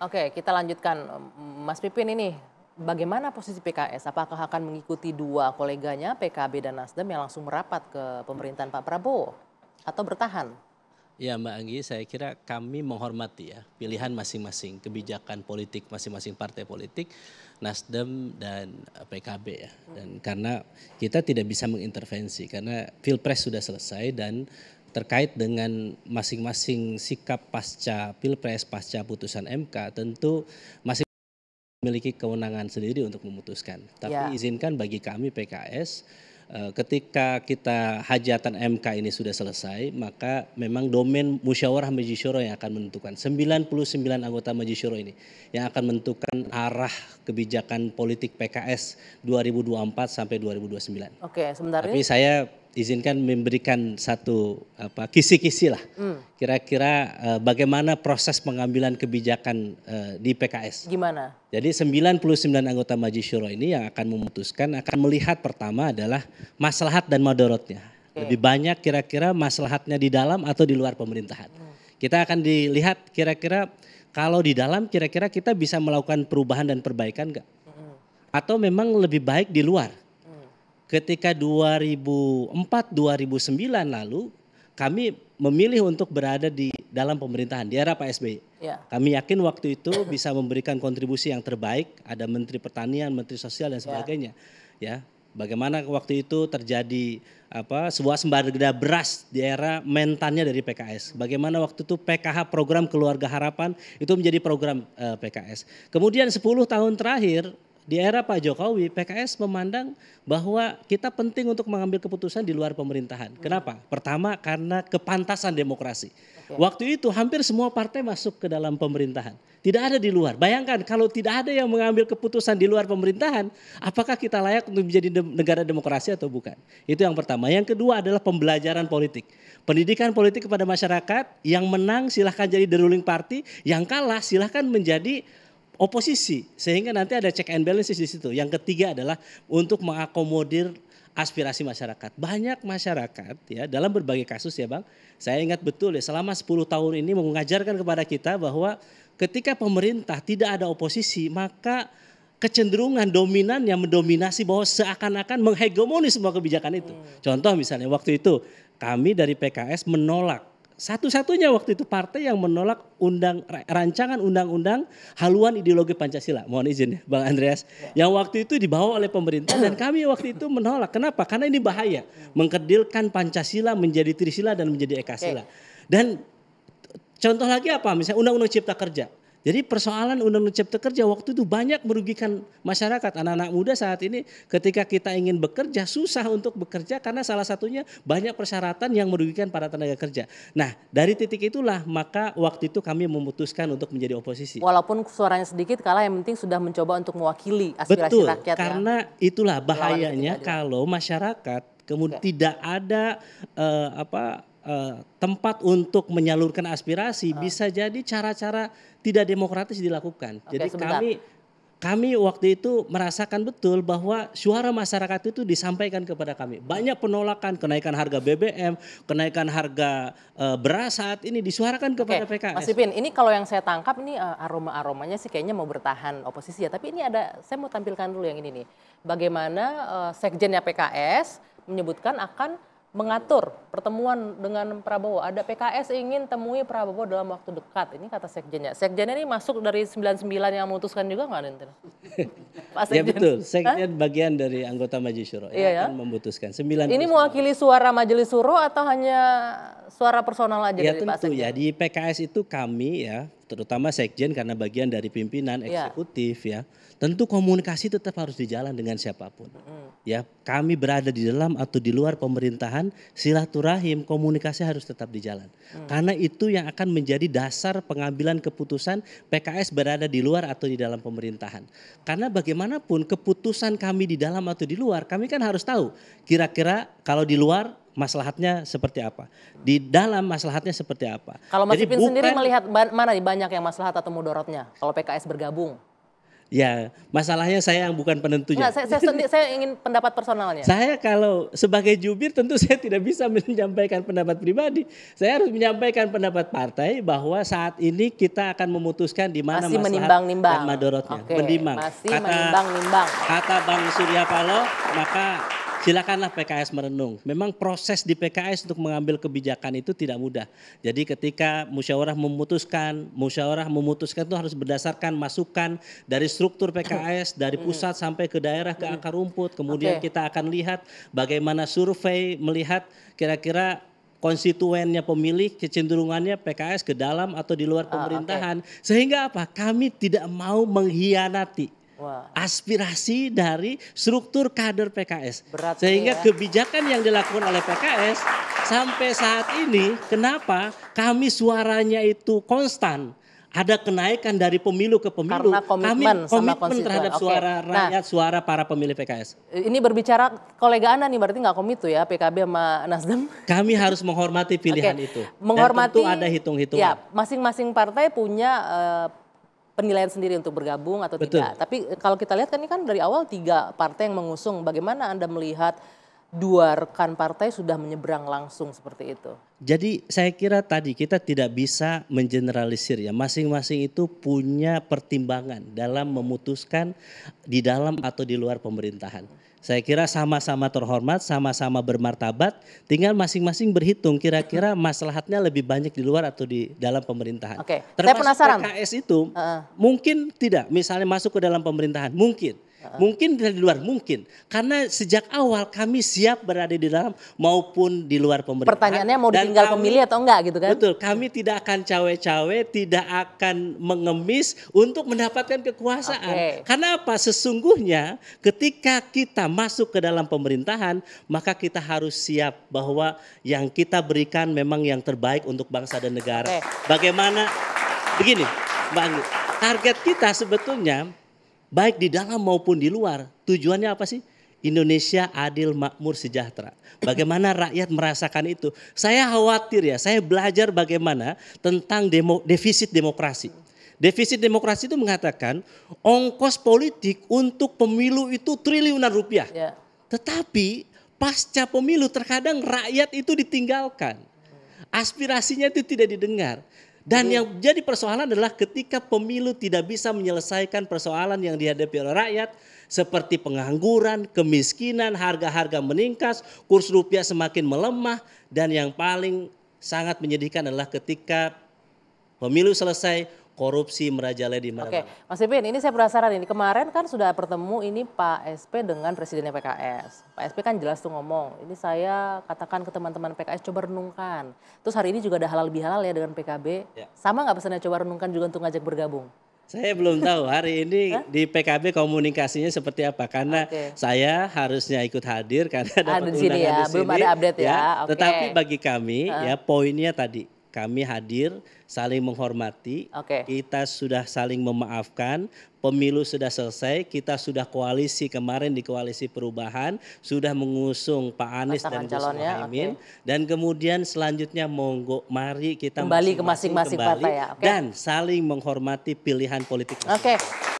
Oke, kita lanjutkan. Mas Pipin ini, bagaimana posisi PKS? Apakah akan mengikuti dua koleganya PKB dan Nasdem yang langsung merapat ke pemerintahan Pak Prabowo? Atau bertahan? Ya Mbak Anggi, saya kira kami menghormati ya pilihan masing-masing, kebijakan politik masing-masing partai politik, Nasdem dan PKB ya. Dan karena kita tidak bisa mengintervensi karena Pilpres sudah selesai dan terkait dengan masing-masing sikap pasca Pilpres, pasca putusan MK tentu masing memiliki kewenangan sendiri untuk memutuskan. Tapi Ya. izinkan bagi kami PKS ketika kita hajatan MK ini sudah selesai, maka memang domain musyawarah majelis syuro yang akan menentukan. 99 anggota majelis syuro ini yang akan menentukan arah kebijakan politik PKS 2024 sampai 2029. Oke, sebentar Tapi ini. saya izinkan memberikan satu kisi-kisi lah. Kira-kira bagaimana proses pengambilan kebijakan di PKS. Gimana? Jadi 99 anggota Majelis Syuro ini yang akan memutuskan akan melihat pertama adalah maslahat dan madorotnya. Lebih banyak kira-kira maslahatnya di dalam atau di luar pemerintahan. Kita akan dilihat kira-kira kalau di dalam kira-kira kita bisa melakukan perubahan dan perbaikan enggak? Atau memang lebih baik di luar? Ketika 2004-2009 lalu kami memilih untuk berada di dalam pemerintahan di era Pak SBY. Ya. Kami yakin waktu itu bisa memberikan kontribusi yang terbaik, ada Menteri Pertanian, Menteri Sosial dan sebagainya. Ya, bagaimana waktu itu terjadi sebuah sembada beras di era mentannya dari PKS. Bagaimana waktu itu PKH program Keluarga Harapan itu menjadi program PKS. Kemudian 10 tahun terakhir di era Pak Jokowi, PKS memandang bahwa kita penting untuk mengambil keputusan di luar pemerintahan. Kenapa? Pertama karena kepantasan demokrasi. Waktu itu hampir semua partai masuk ke dalam pemerintahan. Tidak ada di luar. Bayangkan kalau tidak ada yang mengambil keputusan di luar pemerintahan, apakah kita layak untuk menjadi negara demokrasi atau bukan? Itu yang pertama. Yang kedua adalah pembelajaran politik. Pendidikan politik kepada masyarakat, yang menang silahkan jadi the ruling party, yang kalah silahkan menjadi oposisi, sehingga nanti ada check and balances di situ. Yang ketiga adalah untuk mengakomodir aspirasi masyarakat. Banyak masyarakat ya dalam berbagai kasus ya Bang, saya ingat betul ya selama 10 tahun ini mengajarkan kepada kita bahwa ketika pemerintah tidak ada oposisi maka kecenderungan dominan yang mendominasi bahwa seakan-akan menghegemoni semua kebijakan itu. Contoh misalnya waktu itu kami dari PKS menolak satu-satunya waktu itu partai yang menolak rancangan undang-undang haluan ideologi Pancasila. Mohon izin ya Bang Andreas. Yang waktu itu dibawa oleh pemerintah dan kami waktu itu menolak. Kenapa? Karena ini bahaya. Mengkerdilkan Pancasila menjadi Trisila dan menjadi Ekasila. Dan contoh lagi apa? Misalnya Undang-Undang Cipta Kerja. Jadi persoalan Undang-Undang Cipta Kerja waktu itu banyak merugikan masyarakat. Anak-anak muda saat ini ketika kita ingin bekerja susah untuk bekerja karena salah satunya banyak persyaratan yang merugikan para tenaga kerja. Nah dari titik itulah maka waktu itu kami memutuskan untuk menjadi oposisi. Walaupun suaranya sedikit kalah yang penting sudah mencoba untuk mewakili aspirasi Betul, rakyat. karena itulah bahayanya kalau masyarakat kemudian tidak ada tempat untuk menyalurkan aspirasi, bisa jadi cara-cara tidak demokratis dilakukan. Jadi kami waktu itu merasakan betul bahwa suara masyarakat itu disampaikan kepada kami. Banyak penolakan kenaikan harga BBM, kenaikan harga beras saat ini disuarakan kepada PKS. Mas Pipin, ini kalau yang saya tangkap ini aromanya sih kayaknya mau bertahan oposisi ya. Tapi ini saya mau tampilkan dulu yang ini nih. Bagaimana sekjennya PKS menyebutkan akan mengatur pertemuan dengan Prabowo. Ada PKS ingin temui Prabowo dalam waktu dekat. Ini kata sekjennya. Sekjennya ini masuk dari 99 yang memutuskan juga nggak nanti? Ya betul, sekjen bagian dari anggota Majelis Syuro yang akan memutuskan. Ini mewakili suara Majelis Syuro atau hanya suara personal aja ya dari Pak tentu Sekjen? Ya di PKS itu kami ya terutama sekjen karena bagian dari pimpinan eksekutif ya. Tentu komunikasi tetap harus dijalan dengan siapapun. Ya, kami berada di dalam atau di luar pemerintahan, silaturahim, komunikasi harus tetap dijalan. Karena itu yang akan menjadi dasar pengambilan keputusan PKS berada di luar atau di dalam pemerintahan. Karena bagaimanapun keputusan kami di dalam atau di luar, kami kan harus tahu kira-kira kalau di luar maslahatnya seperti apa, di dalam maslahatnya seperti apa. Kalau Mas Pipin sendiri melihat mana banyak yang maslahat atau mudorotnya kalau PKS bergabung? Ya, masalahnya saya yang bukan penentunya. Enggak, saya ingin pendapat personalnya. Saya kalau sebagai jubir tentu saya tidak bisa menyampaikan pendapat pribadi. Saya harus menyampaikan pendapat partai bahwa saat ini kita akan memutuskan di mana Masih maslahat menimbang-nimbang. dan madorotnya. Oke, Menimbang. masih menimbang-nimbang. Kata Bang Surya Paloh, maka silakanlah PKS merenung. Memang proses di PKS untuk mengambil kebijakan itu tidak mudah. Jadi ketika musyawarah memutuskan itu harus berdasarkan masukan dari struktur PKS, dari pusat sampai ke daerah, ke akar rumput. Kemudian kita akan lihat bagaimana survei melihat kira-kira konstituennya pemilih kecenderungannya PKS ke dalam atau di luar pemerintahan. Sehingga apa? Kami tidak mau mengkhianati aspirasi dari struktur kader PKS. Sehingga kebijakan yang dilakukan oleh PKS sampai saat ini, kenapa kami suaranya itu konstan? Ada kenaikan dari pemilu ke pemilu. Karena komitmen sama konstituen terhadap suara rakyat, suara para pemilih PKS. Ini berbicara kolega Anda nih, berarti nggak komit tuh ya PKB sama Nasdem? Kami harus menghormati pilihan itu. Menghormati, dan tentu ada hitung-hitungan. Ya, masing-masing partai punya penilaian sendiri untuk bergabung atau tidak. Tapi kalau kita lihat kan ini kan dari awal 3 partai yang mengusung. Bagaimana Anda melihat 2 rekan partai sudah menyeberang langsung seperti itu? Jadi saya kira tadi kita tidak bisa mengeneralisir ya. Masing-masing itu punya pertimbangan dalam memutuskan di dalam atau di luar pemerintahan. Saya kira sama-sama terhormat, sama-sama bermartabat, tinggal masing-masing berhitung kira-kira maslahatnya lebih banyak di luar atau di dalam pemerintahan. Oke, saya Termasuk penasaran. PKS itu mungkin tidak, misalnya masuk ke dalam pemerintahan, mungkin. Mungkin dari luar, mungkin. Karena sejak awal kami siap berada di dalam maupun di luar pemerintahan. Pertanyaannya mau ditinggal pemilih atau enggak gitu kan? Betul, kami tidak akan cawe-cawe, tidak akan mengemis untuk mendapatkan kekuasaan. Karena apa? Sesungguhnya ketika kita masuk ke dalam pemerintahan, maka kita harus siap bahwa yang kita berikan memang yang terbaik untuk bangsa dan negara. Bagaimana? Begini, Mbak Anggi, target kita sebetulnya baik di dalam maupun di luar, tujuannya apa sih? Indonesia adil, makmur, sejahtera. Bagaimana rakyat merasakan itu? Saya khawatir ya, saya belajar bagaimana tentang defisit demokrasi. Defisit demokrasi itu mengatakan ongkos politik untuk pemilu itu triliunan rupiah. Tetapi pasca pemilu terkadang rakyat itu ditinggalkan. Aspirasinya itu tidak didengar. Dan yang jadi persoalan adalah ketika pemilu tidak bisa menyelesaikan persoalan yang dihadapi oleh rakyat seperti pengangguran, kemiskinan, harga-harga meningkat, kurs rupiah semakin melemah, dan yang paling sangat menyedihkan adalah ketika pemilu selesai korupsi merajalela di mana-mana. Mas Pipin, ini saya penasaran ini. Kemarin kan sudah bertemu ini Pak SP dengan presidennya PKS. Pak SP kan jelas tuh ngomong, ini saya katakan ke teman-teman PKS coba renungkan. Terus hari ini juga ada halal bihalal ya dengan PKB. Sama nggak pesannya coba renungkan juga untuk ngajak bergabung? Saya belum tahu hari ini di PKB komunikasinya seperti apa. Karena saya harusnya ikut hadir karena dapat undangan di sini. Belum ada update ya. Tetapi bagi kami ya poinnya tadi. Kami hadir, saling menghormati, kita sudah saling memaafkan, pemilu sudah selesai, kita sudah koalisi kemarin di Koalisi Perubahan, sudah mengusung Pak Anies dan Gus Muhaimin, dan kemudian selanjutnya monggo mari kita kembali ke masing-masing partai ya. Dan saling menghormati pilihan politik.